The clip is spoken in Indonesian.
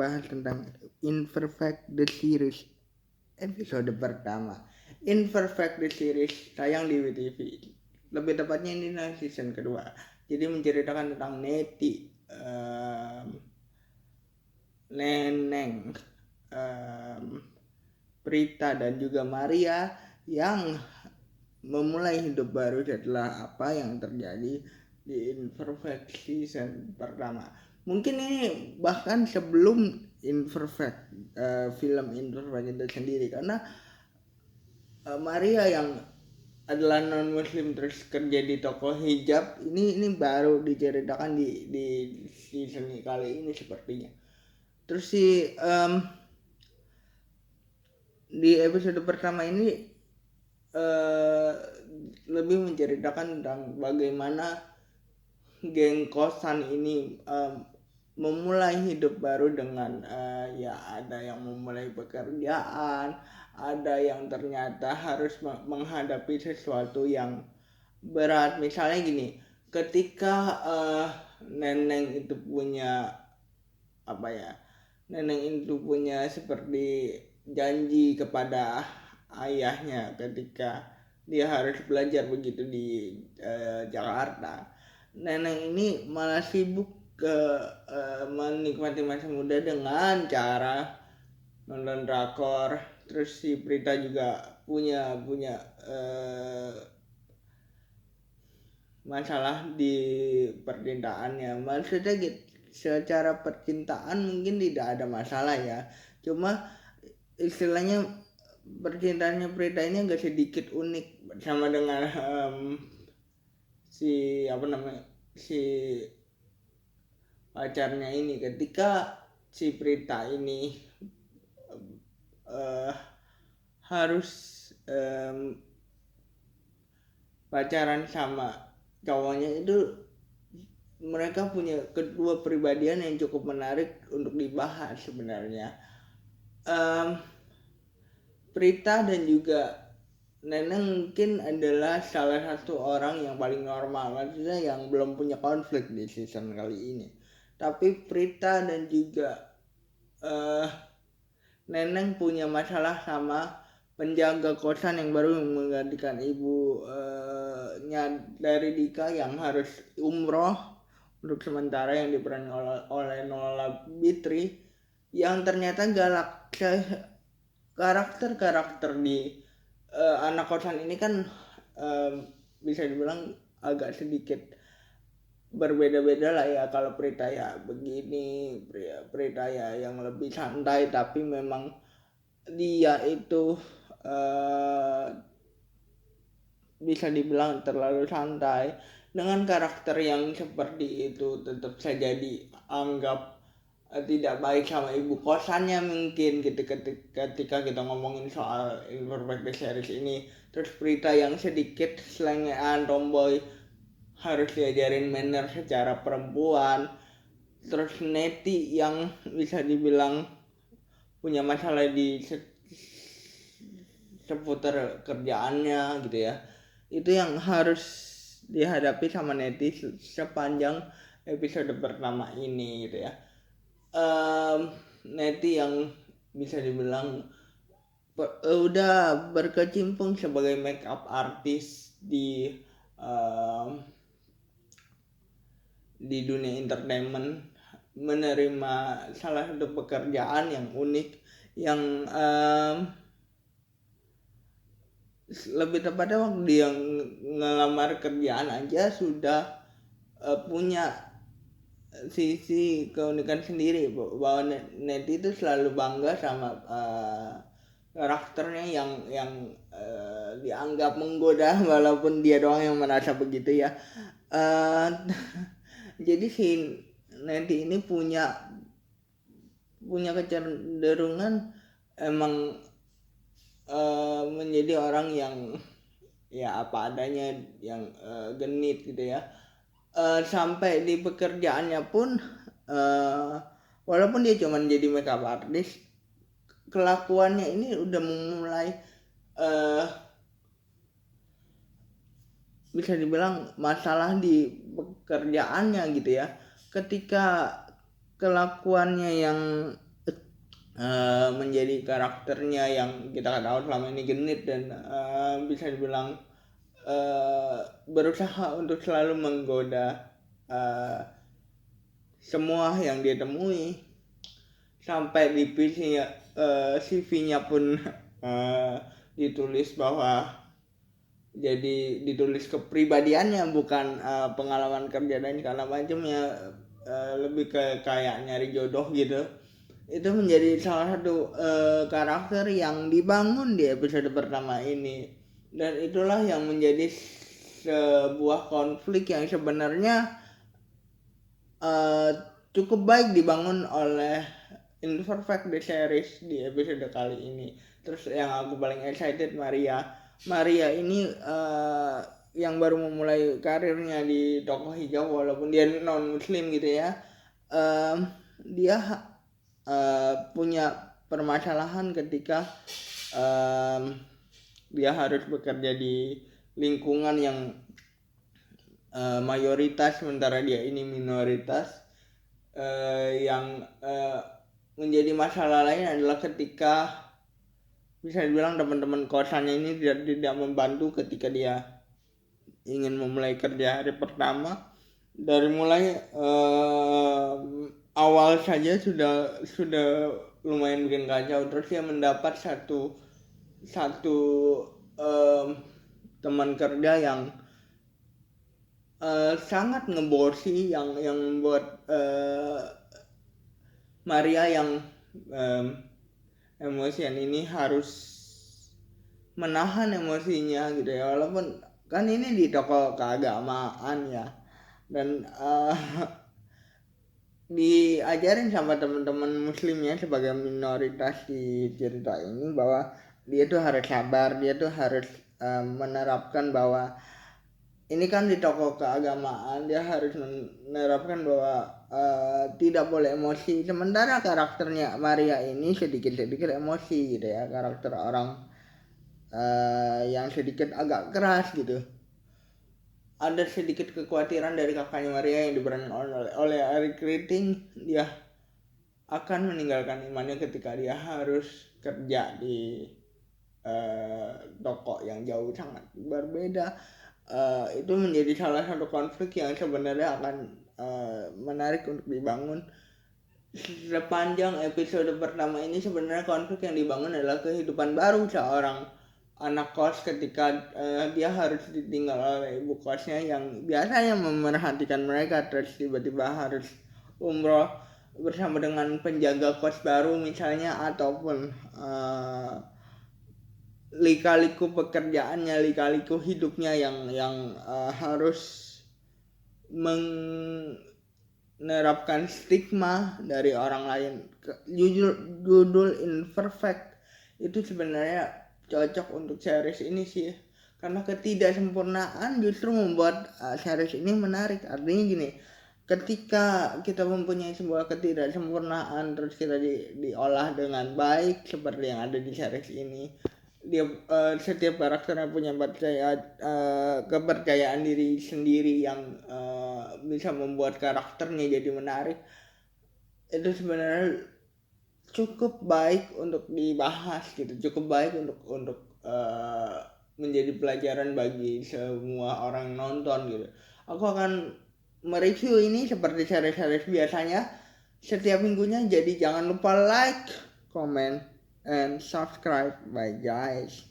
ngebahas tentang Imperfect the Series episode pertama. Imperfect the Series tayang di WTV. Lebih tepatnya ini season kedua. Jadi menceritakan tentang Neti, Neneng, Prita dan juga Maria yang memulai hidup baru setelah apa yang terjadi di Imperfect season pertama. Mungkin ini bahkan sebelum Imperfect, film Imperfect itu sendiri, karena Maria yang adalah non muslim terus kerja di toko hijab ini baru diceritakan di season kali ini sepertinya. Terus di episode pertama ini lebih menceritakan tentang bagaimana geng kosan ini memulai hidup baru dengan ya ada yang memulai pekerjaan, ada yang ternyata harus menghadapi sesuatu yang berat. Misalnya gini, ketika neneng itu punya neneng itu punya seperti janji kepada ayahnya ketika dia harus belajar begitu di Jakarta. Neneng ini malah sibuk menikmati masa muda dengan cara nonton drakor. Terus si Prita juga punya masalah di percintaannya. Maksudnya gitu, secara percintaan mungkin tidak ada masalah ya, cuma istilahnya percintaannya Prita ini agak sedikit unik sama dengan si pacarnya ini. Ketika si Prita ini harus pacaran sama cowoknya, itu mereka punya kedua pribadian yang cukup menarik untuk dibahas sebenarnya. Prita dan juga Neneng mungkin adalah salah satu orang yang paling normal, maksudnya yang belum punya konflik di season kali ini. Tapi Prita dan juga Neneng punya masalah sama penjaga kosan yang baru menggantikan ibunya dari Dika yang harus umroh untuk sementara, yang diperankan oleh Nola Bitri, yang ternyata galak. Karakter di anak kosan ini kan bisa dibilang agak sedikit berbeda-beda lah ya. Kalau Prita ya begini, Prita ya yang lebih santai, tapi memang dia itu bisa dibilang terlalu santai. Dengan karakter yang seperti itu tetap saja dianggap tidak baik sama ibu kosannya mungkin gitu ketika kita ngomongin soal Imperfect Series ini. Terus Prita yang sedikit selengean, tomboy, harus diajarin manner secara perempuan. Terus Neti yang bisa dibilang punya masalah di seputar kerjaannya gitu ya. Itu yang harus dihadapi sama Neti sepanjang episode pertama ini gitu ya. Neti yang bisa dibilang udah berkecimpung sebagai makeup artist di dunia entertainment, menerima salah satu pekerjaan yang unik, yang lebih tepatnya waktu dia ngelamar kerjaan aja sudah punya sisi keunikan sendiri, bahwa Neti itu selalu bangga sama karakternya yang dianggap menggoda walaupun dia doang yang merasa begitu ya. Jadi si Neti ini punya kecenderungan emang menjadi orang yang ya apa adanya, yang genit gitu ya. Sampai di pekerjaannya pun walaupun dia cuma jadi makeup artist, kelakuannya ini udah memulai bisa dibilang masalah di pekerjaannya gitu ya. Ketika kelakuannya yang menjadi karakternya yang kita tahu selama ini genit dan bisa dibilang berusaha untuk selalu menggoda semua yang dia temui, sampai di CV-nya pun ditulis bahwa jadi ditulis kepribadiannya bukan pengalaman kerja dan segala macamnya, lebih ke kayak nyari jodoh gitu. Itu menjadi salah satu karakter yang dibangun di episode pertama ini, dan itulah yang menjadi sebuah konflik yang sebenarnya cukup baik dibangun oleh Imperfect the series di episode kali ini. Terus yang aku paling excited Maria ini yang baru memulai karirnya di Toko Hijau, walaupun dia non muslim gitu ya. Dia punya permasalahan ketika dia harus bekerja di lingkungan yang mayoritas sementara dia ini minoritas. Yang menjadi masalah lain adalah ketika bisa dibilang teman-teman kosannya ini tidak membantu ketika dia ingin memulai kerja hari pertama. Dari mulai awal saja sudah lumayan bikin kacau. Terus dia mendapat satu teman kerja yang sangat ngebosi, yang membuat Maria yang emosian ini harus menahan emosinya gitu ya, walaupun kan ini di toko keagamaan ya, dan diajarin sama teman-teman muslimnya sebagai minoritas di cerita ini bahwa dia tuh harus sabar, dia tuh harus menerapkan bahwa ini kan di toko keagamaan, dia harus menerapkan bahwa tidak boleh emosi. Sementara karakternya Maria ini sedikit-sedikit emosi gitu ya, karakter orang yang sedikit agak keras gitu. Ada sedikit kekhawatiran dari kakaknya Maria yang diperankan oleh Eric Riting. Dia akan meninggalkan imannya ketika dia harus kerja di toko yang jauh sangat berbeda. Itu menjadi salah satu konflik yang sebenarnya akan menarik untuk dibangun. Sepanjang episode pertama ini sebenarnya konflik yang dibangun adalah kehidupan baru seorang anak kos ketika dia harus ditinggal oleh ibu kosnya yang biasanya memerhatikan mereka, terus tiba-tiba harus umroh bersama dengan penjaga kos baru misalnya, ataupun lika-liku pekerjaannya, lika-liku hidupnya yang harus menerapkan stigma dari orang lain. Judul Imperfect itu sebenarnya cocok untuk series ini sih, karena ketidaksempurnaan justru membuat series ini menarik. Artinya gini, ketika kita mempunyai sebuah ketidaksempurnaan terus kita diolah dengan baik seperti yang ada di series ini, dia setiap karakternya punya kepercayaan diri sendiri yang bisa membuat karakternya jadi menarik. Itu sebenarnya cukup baik untuk dibahas gitu, cukup baik untuk menjadi pelajaran bagi semua orang nonton gitu. Aku akan mereview ini seperti series-series biasanya setiap minggunya, jadi jangan lupa like, comment, and subscribe. Bye guys.